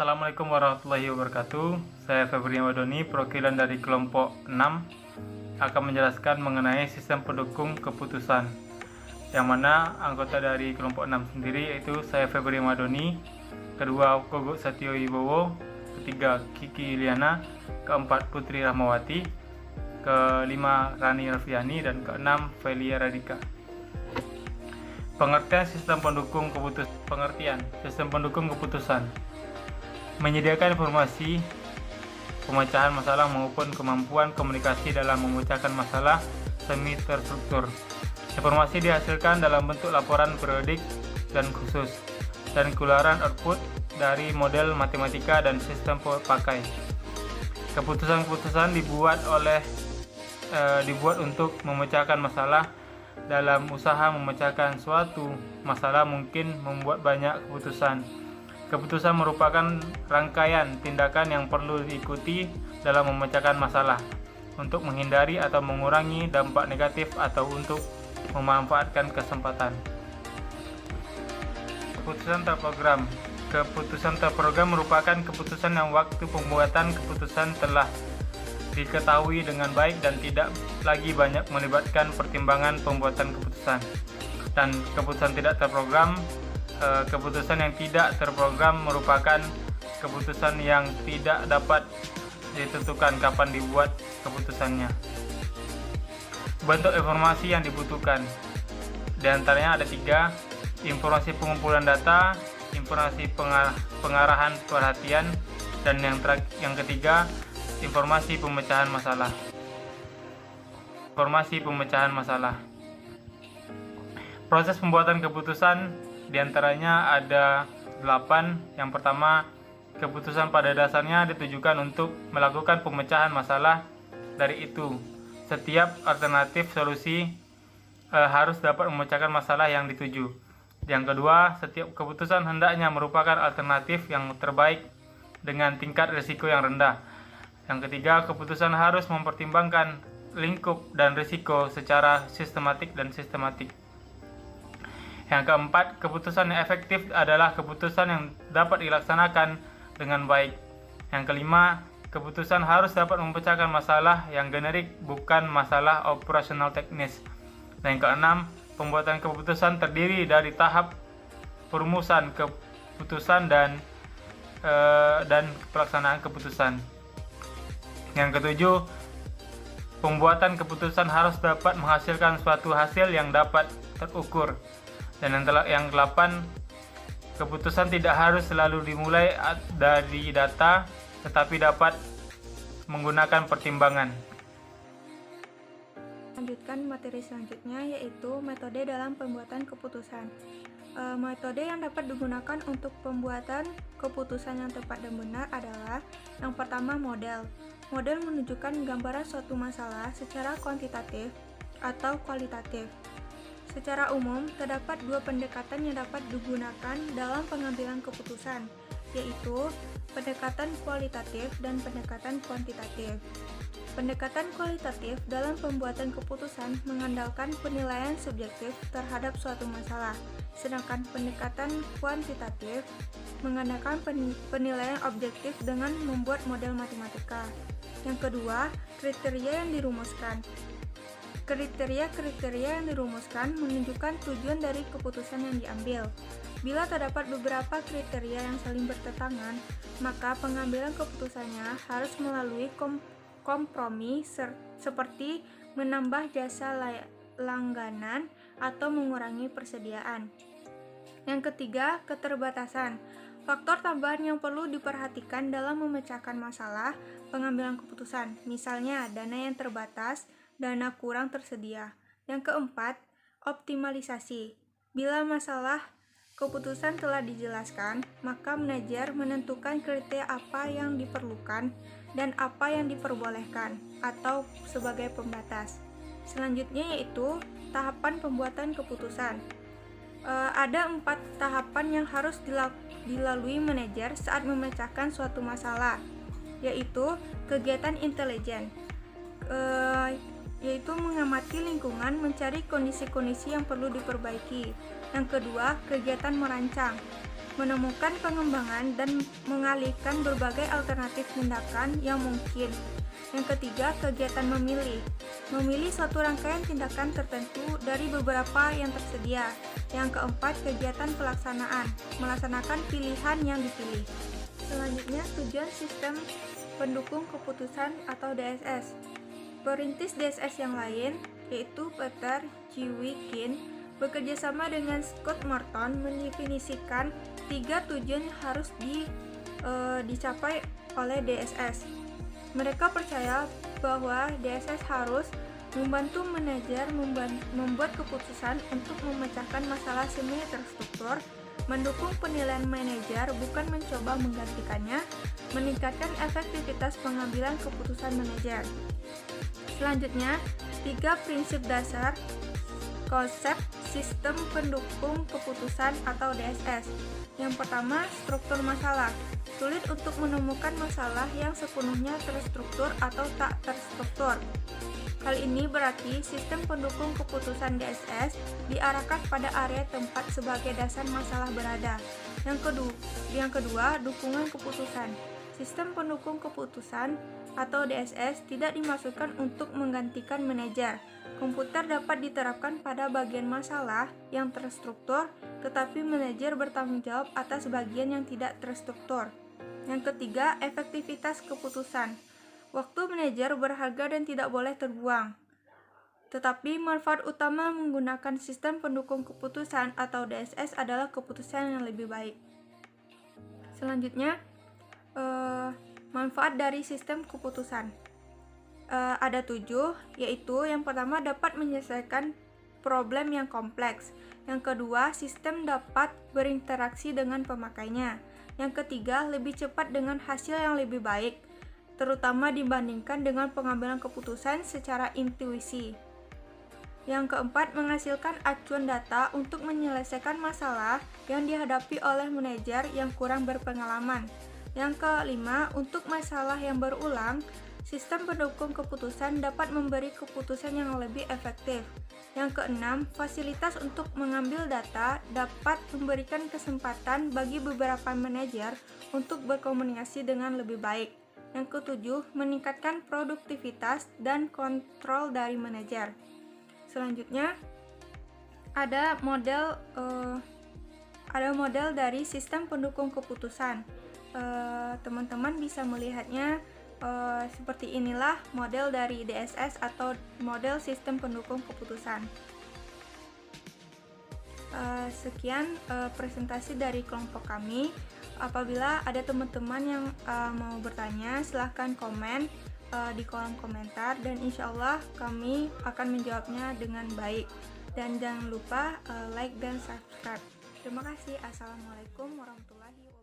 Assalamualaikum warahmatullahi wabarakatuh. Saya Febri Wadoni, perwakilan dari kelompok 6, akan menjelaskan mengenai sistem pendukung keputusan, yang mana anggota dari kelompok 6 sendiri yaitu saya Febri Wadoni, kedua Gogok Satyo Wibowo, ketiga Kiki Iliana, keempat Putri Rahmawati, kelima Rani Raffiani, dan keenam Velia Radika. Pengertian sistem pendukung keputusan menyediakan informasi pemecahan masalah maupun kemampuan komunikasi dalam memecahkan masalah semi terstruktur. Informasi dihasilkan dalam bentuk laporan periodik dan khusus, dan keluaran output dari model matematika dan sistem pakai. Keputusan-keputusan dibuat untuk memecahkan masalah. Dalam usaha memecahkan suatu masalah mungkin membuat banyak keputusan. Keputusan merupakan rangkaian tindakan yang perlu diikuti dalam memecahkan masalah untuk menghindari atau mengurangi dampak negatif atau untuk memanfaatkan kesempatan. Keputusan terprogram merupakan keputusan yang waktu pembuatan keputusan telah diketahui dengan baik dan tidak lagi banyak melibatkan pertimbangan pembuatan keputusan. Dan keputusan tidak terprogram, keputusan yang tidak terprogram merupakan keputusan yang tidak dapat ditentukan kapan dibuat keputusannya. Bentuk informasi yang dibutuhkan di antaranya ada 3: informasi pengumpulan data, informasi pengarahan perhatian, dan yang ketiga informasi pemecahan masalah. Proses pembuatan keputusan diantaranya ada 8. Yang pertama, keputusan pada dasarnya ditujukan untuk melakukan pemecahan masalah. Dari itu, setiap alternatif solusi harus dapat memecahkan masalah yang dituju. Yang kedua, setiap keputusan hendaknya merupakan alternatif yang terbaik dengan tingkat risiko yang rendah. Yang ketiga, keputusan harus mempertimbangkan lingkup dan risiko secara sistematik. Yang keempat, keputusan yang efektif adalah keputusan yang dapat dilaksanakan dengan baik. Yang kelima, keputusan harus dapat memecahkan masalah yang generik, bukan masalah operasional teknis. Dan yang keenam, pembuatan keputusan terdiri dari tahap perumusan keputusan dan pelaksanaan keputusan. Yang ketujuh, pembuatan keputusan harus dapat menghasilkan suatu hasil yang dapat terukur. Dan yang ke-8, keputusan tidak harus selalu dimulai dari data, tetapi dapat menggunakan pertimbangan. Lanjutkan materi selanjutnya, yaitu metode dalam pembuatan keputusan. Metode yang dapat digunakan untuk pembuatan keputusan yang tepat dan benar adalah: yang pertama, model. Model menunjukkan gambaran suatu masalah secara kuantitatif atau kualitatif. Secara umum, terdapat 2 pendekatan yang dapat digunakan dalam pengambilan keputusan, yaitu pendekatan kualitatif dan pendekatan kuantitatif. Pendekatan kualitatif dalam pembuatan keputusan mengandalkan penilaian subjektif terhadap suatu masalah, sedangkan pendekatan kuantitatif mengandalkan penilaian objektif dengan membuat model matematika. Yang kedua, kriteria yang dirumuskan. Kriteria yang dirumuskan menunjukkan tujuan dari keputusan yang diambil. Bila terdapat beberapa kriteria yang saling bertentangan, maka pengambilan keputusannya harus melalui kompromi seperti menambah jasa langganan atau mengurangi persediaan. Yang ketiga, keterbatasan. Faktor tambahan yang perlu diperhatikan dalam memecahkan masalah pengambilan keputusan, misalnya dana yang terbatas, dana kurang tersedia. Yang keempat, optimalisasi. Bila masalah keputusan telah dijelaskan, maka manajer menentukan kriteria apa yang diperlukan dan apa yang diperbolehkan atau sebagai pembatas. Selanjutnya yaitu tahapan pembuatan keputusan. Ada 4 tahapan yang harus dilalui manajer saat memecahkan suatu masalah, yaitu kegiatan intelijen, yaitu mengamati lingkungan, mencari kondisi-kondisi yang perlu diperbaiki. Yang kedua, kegiatan merancang, menemukan pengembangan dan mengalihkan berbagai alternatif tindakan yang mungkin. Yang ketiga, kegiatan memilih. Memilih suatu rangkaian tindakan tertentu dari beberapa yang tersedia. Yang keempat, kegiatan pelaksanaan. Melaksanakan pilihan yang dipilih. Selanjutnya, tujuan sistem pendukung keputusan atau DSS. Perintis DSS yang lain, yaitu Peter G. Wikin, bekerjasama dengan Scott Morton mendefinisikan 3 tujuan yang harus dicapai oleh DSS. Mereka percaya bahwa DSS harus membantu manajer membuat keputusan untuk memecahkan masalah semi terstruktur, mendukung penilaian manajer bukan mencoba menggantikannya, meningkatkan efektivitas pengambilan keputusan manajer. Selanjutnya, 3 prinsip dasar konsep sistem pendukung keputusan atau DSS. Yang pertama, struktur masalah. Sulit untuk menemukan masalah yang sepenuhnya terstruktur atau tak terstruktur. Hal ini berarti sistem pendukung keputusan DSS diarahkan pada area tempat sebagai dasar masalah berada. Yang kedua, dukungan keputusan. Sistem pendukung keputusan atau DSS tidak dimaksudkan untuk menggantikan manajer. Komputer dapat diterapkan pada bagian masalah yang terstruktur, tetapi manajer bertanggung jawab atas bagian yang tidak terstruktur. Yang ketiga, efektivitas keputusan. Waktu manajer berharga dan tidak boleh terbuang. Tetapi manfaat utama menggunakan sistem pendukung keputusan atau DSS adalah keputusan yang lebih baik. Selanjutnya, manfaat dari sistem keputusan. Ada 7, yaitu yang pertama dapat menyelesaikan problem yang kompleks. Yang kedua, sistem dapat berinteraksi dengan pemakainya. Yang ketiga, lebih cepat dengan hasil yang lebih baik, terutama dibandingkan dengan pengambilan keputusan secara intuisi. Yang keempat, menghasilkan acuan data untuk menyelesaikan masalah yang dihadapi oleh manajer yang kurang berpengalaman. Yang kelima, untuk masalah yang berulang, sistem pendukung keputusan dapat memberi keputusan yang lebih efektif. Yang keenam, fasilitas untuk mengambil data dapat memberikan kesempatan bagi beberapa manajer untuk berkomunikasi dengan lebih baik. Yang ketujuh, meningkatkan produktivitas dan kontrol dari manajer. Selanjutnya, ada model dari sistem pendukung keputusan. Teman-teman bisa melihatnya seperti inilah model dari DSS atau model sistem pendukung keputusan. Sekian presentasi dari kelompok kami. Apabila ada teman-teman yang mau bertanya, silahkan komen di kolom komentar dan insya Allah kami akan menjawabnya dengan baik. Dan jangan lupa like dan subscribe. Terima kasih. Assalamualaikum warahmatullahi wabarakatuh.